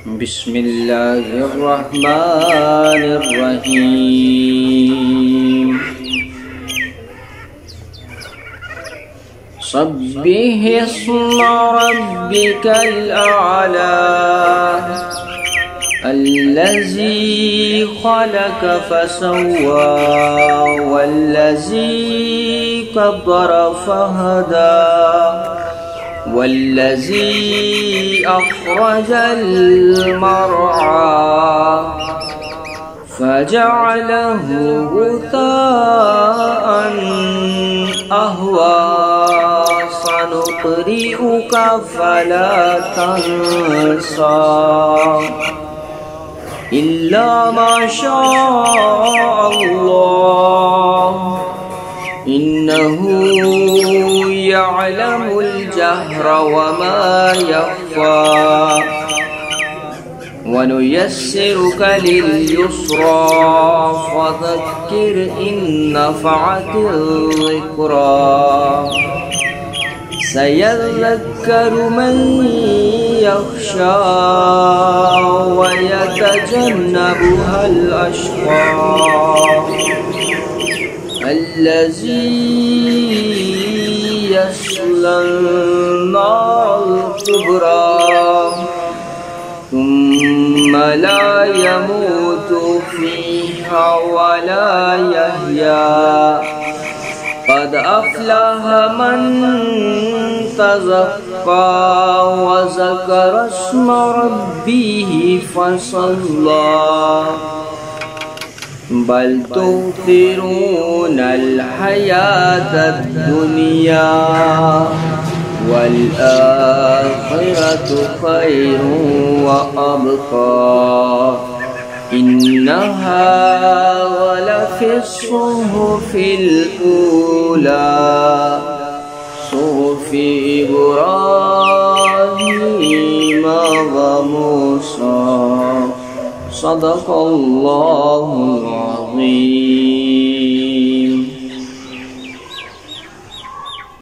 بسم الله الرحمن الرحيم سبح اسم ربك الأعلى الذي خلق فسوى والذي قدر فهدى والذي أخرج المرعى فجعله غثاء أهوى سنقرئك فلا تنسى إلا ما شاء الله إنه يعلم الجهر وما يخفى ونيسرك لليسرى فذكر إن نفعت الذكرى سيذكر من يخشى ويتجنبها الأشقى الذي يصلى النار الكبرى ثم لا يموت فيها ولا يحيا قد أفلح من تزكى وذكر اسم ربه فصلى بل تؤثرون الحياة الدنيا والآخرة خير وأبقى إن هذا لفي الصحف الأولى صحف إبراهيم وموسى صدق الله العظيم.